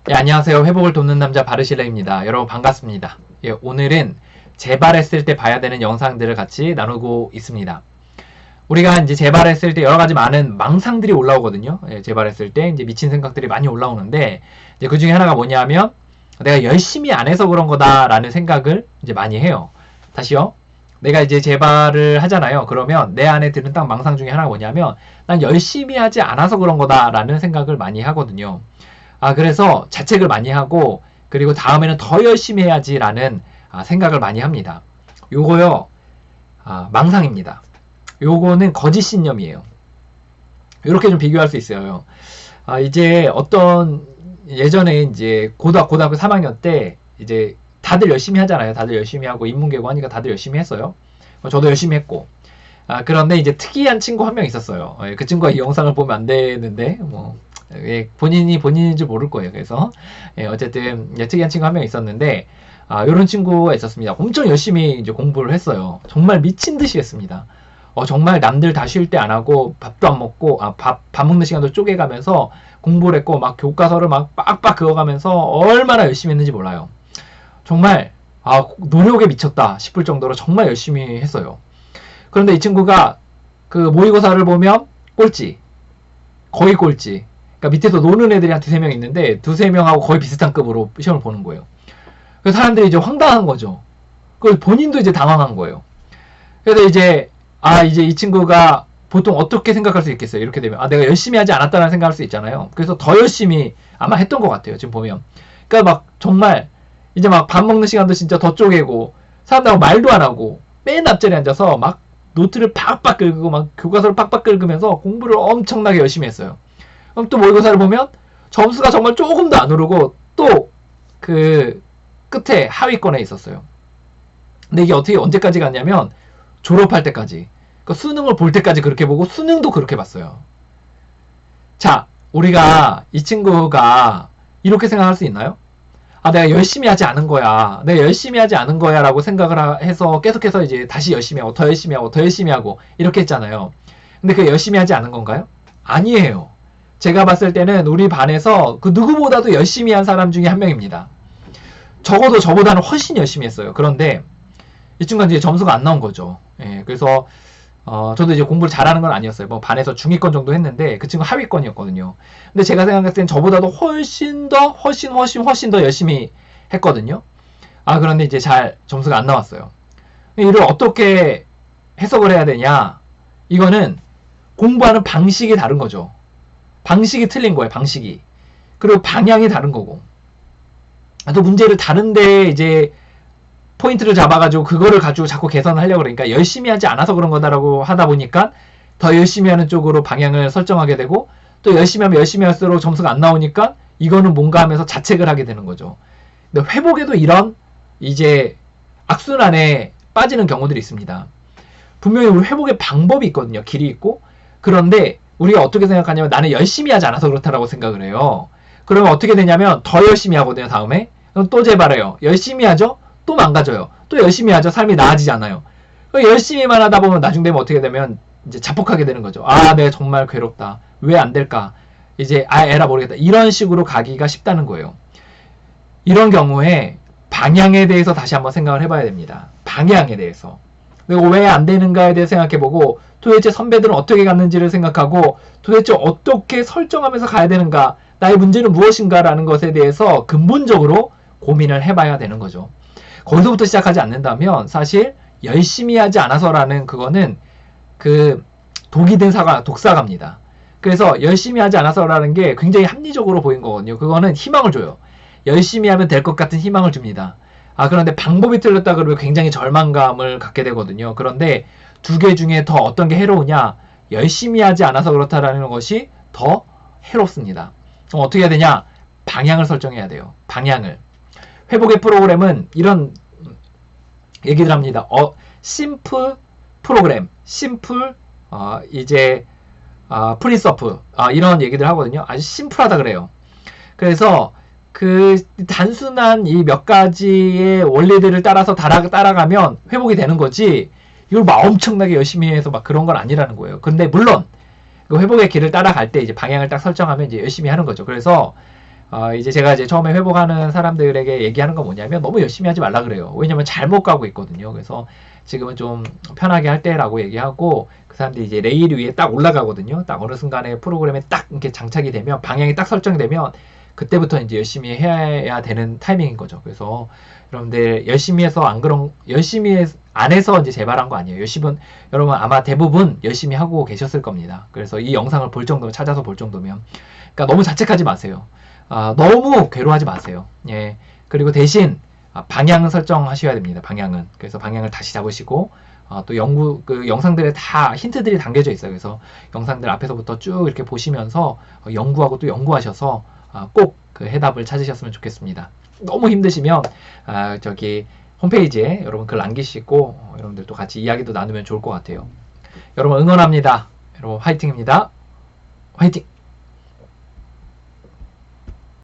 예, 안녕하세요. 회복을 돕는 남자 바르실레입니다. 여러분 반갑습니다. 예, 오늘은 재발했을 때 봐야 되는 영상들을 같이 나누고 있습니다. 우리가 이제 재발했을 때 여러 가지 많은 망상들이 올라오거든요. 예, 재발했을 때 이제 미친 생각들이 많이 올라오는데 이제 그 중에 하나가 뭐냐면 내가 열심히 안 해서 그런 거다라는 생각을 이제 많이 해요. 다시요. 내가 이제 재발을 하잖아요. 그러면 내 안에 드는 딱 망상 중에 하나가 뭐냐면 난 열심히 하지 않아서 그런 거다라는 생각을 많이 하거든요. 그래서 자책을 많이 하고 그리고 다음에는 더 열심히 해야지라는 생각을 많이 합니다. 요거요, 망상입니다. 요거는 거짓 신념이에요. 이렇게 좀 비교할 수 있어요. 이제 어떤 예전에 이제 고등학교 3학년 때 이제 다들 열심히 하잖아요. 다들 열심히 하고 인문계고 하니까 다들 열심히 했어요. 저도 열심히 했고. 그런데 이제 특이한 친구 한 명 있었어요. 그 친구가 이 영상을 보면 안 되는데 본인인 줄 모를 거예요. 그래서 어쨌든 특이한 친구 한 명 있었는데 이런 친구가 있었습니다. 엄청 열심히 이제 공부를 했어요. 정말 미친 듯이 했습니다. 정말 남들 다 쉴 때 안 하고 밥도 안 먹고 밥 먹는 시간도 쪼개가면서 공부를 했고 막 교과서를 막 빡빡 그어가면서 얼마나 열심히 했는지 몰라요. 정말 노력에 미쳤다 싶을 정도로 정말 열심히 했어요. 그런데 이 친구가 그 모의고사를 보면 꼴찌, 거의 꼴찌. 그러니까 밑에서 노는 애들이 한 두세 명 있는데 두세 명하고 거의 비슷한 급으로 시험을 보는 거예요. 그래서 사람들이 이제 황당한 거죠. 그걸 본인도 이제 당황한 거예요. 그래서 이제 이제 이 친구가 보통 어떻게 생각할 수 있겠어요? 이렇게 되면 내가 열심히 하지 않았다는 생각할 수 있잖아요. 그래서 더 열심히 아마 했던 것 같아요. 지금 보면. 그러니까 막 정말 이제 막 밥 먹는 시간도 진짜 더 쪼개고 사람들하고 말도 안 하고 맨 앞자리에 앉아서 막 노트를 팍팍 긁고 막 교과서를 팍팍 긁으면서 공부를 엄청나게 열심히 했어요. 그럼 또 모의고사를 보면 점수가 정말 조금도 안 오르고 또 그 끝에 하위권에 있었어요. 근데 이게 어떻게 언제까지 갔냐면 졸업할 때까지, 그러니까 수능을 볼 때까지 그렇게 보고 수능도 그렇게 봤어요. 자, 우리가 이 친구가 이렇게 생각할 수 있나요? 내가 열심히 하지 않은 거야. 내가 열심히 하지 않은 거야 라고 생각을 해서 계속해서 이제 다시 열심히 하고 더 열심히 하고 더 열심히 하고 이렇게 했잖아요. 근데 그게 열심히 하지 않은 건가요? 아니에요. 제가 봤을 때는 우리 반에서 그 누구보다도 열심히 한 사람 중에 한 명입니다. 적어도 저보다는 훨씬 열심히 했어요. 그런데 이 친구가 이제 점수가 안 나온 거죠. 예, 그래서 저도 이제 공부를 잘하는 건 아니었어요. 뭐 반에서 중위권 정도 했는데 그 친구 하위권이었거든요. 근데 제가 생각했을 땐 저보다도 훨씬 더 열심히 했거든요. 그런데 이제 잘 점수가 안 나왔어요. 이를 어떻게 해석을 해야 되냐? 이거는 공부하는 방식이 다른 거죠. 방식이 틀린 거예요. 방식이. 그리고 방향이 다른 거고. 또 문제를 다른데 이제 포인트를 잡아가지고 그거를 가지고 자꾸 개선을 하려고 그러니까 열심히 하지 않아서 그런 거다라고 하다 보니까 더 열심히 하는 쪽으로 방향을 설정하게 되고 또 열심히 하면 열심히 할수록 점수가 안 나오니까 이거는 뭔가 하면서 자책을 하게 되는 거죠. 근데 회복에도 이런 이제 악순환에 빠지는 경우들이 있습니다. 분명히 우리 회복의 방법이 있거든요. 길이 있고. 그런데 우리가 어떻게 생각하냐면 나는 열심히 하지 않아서 그렇다라고 생각을 해요. 그러면 어떻게 되냐면 더 열심히 하거든요. 다음에. 그럼 또 재발해요. 열심히 하죠? 또 망가져요. 또 열심히 하죠. 삶이 나아지지 않아요. 열심히만 하다 보면 나중 되면 어떻게 되면 이제 자폭하게 되는 거죠. 내가 정말 괴롭다. 왜 안 될까? 이제 에라 모르겠다. 이런 식으로 가기가 쉽다는 거예요. 이런 경우에 방향에 대해서 다시 한번 생각을 해봐야 됩니다. 방향에 대해서. 그리고 왜 안 되는가에 대해서 생각해보고 도대체 선배들은 어떻게 갔는지를 생각하고 도대체 어떻게 설정하면서 가야 되는가? 나의 문제는 무엇인가라는 것에 대해서 근본적으로 고민을 해봐야 되는 거죠. 거기서부터 시작하지 않는다면 사실 열심히 하지 않아서라는 그거는 그 독이 든 독사가입니다. 그래서 열심히 하지 않아서라는 게 굉장히 합리적으로 보인 거거든요. 그거는 희망을 줘요. 열심히 하면 될 것 같은 희망을 줍니다. 그런데 방법이 틀렸다 그러면 굉장히 절망감을 갖게 되거든요. 그런데 두 개 중에 더 어떤 게 해로우냐? 열심히 하지 않아서 그렇다라는 것이 더 해롭습니다. 그럼 어떻게 해야 되냐? 방향을 설정해야 돼요. 방향을. 회복의 프로그램은 이런 얘기들 합니다. 심플 프로그램, 심플 프린서프 이런 얘기들 하거든요. 아주 심플하다 그래요. 그래서 그 단순한 이 몇 가지의 원리들을 따라서 따라가면 회복이 되는 거지 이걸 막 엄청나게 열심히 해서 막 그런 건 아니라는 거예요. 근데 물론 그 회복의 길을 따라갈 때 이제 방향을 딱 설정하면 이제 열심히 하는 거죠. 그래서 이제 제가 이제 처음에 회복하는 사람들에게 얘기하는 건 뭐냐면 너무 열심히 하지 말라 그래요. 왜냐면 잘못 가고 있거든요. 그래서 지금은 좀 편하게 할 때라고 얘기하고 그 사람들이 이제 레일 위에 딱 올라가거든요. 딱 어느 순간에 프로그램에 딱 이렇게 장착이 되면 방향이 딱 설정되면 그때부터 이제 열심히 해야 되는 타이밍인 거죠. 그래서 여러분들 열심히 해서 안 해서 이제 재발한 거 아니에요. 여러분 아마 대부분 열심히 하고 계셨을 겁니다. 그래서 이 영상을 볼 정도면 찾아서 볼 정도면 그러니까 너무 자책하지 마세요. 너무 괴로워하지 마세요. 예. 그리고 대신 방향 설정하셔야 됩니다. 방향은. 그래서 방향을 다시 잡으시고 또 영상들에 다 힌트들이 담겨져 있어요. 그래서 영상들 앞에서부터 쭉 이렇게 보시면서 연구하고 또 연구하셔서 꼭 그 해답을 찾으셨으면 좋겠습니다. 너무 힘드시면 저기 홈페이지에 여러분 글 남기시고 여러분들 또 같이 이야기도 나누면 좋을 것 같아요. 여러분 응원합니다. 여러분 화이팅입니다. 화이팅!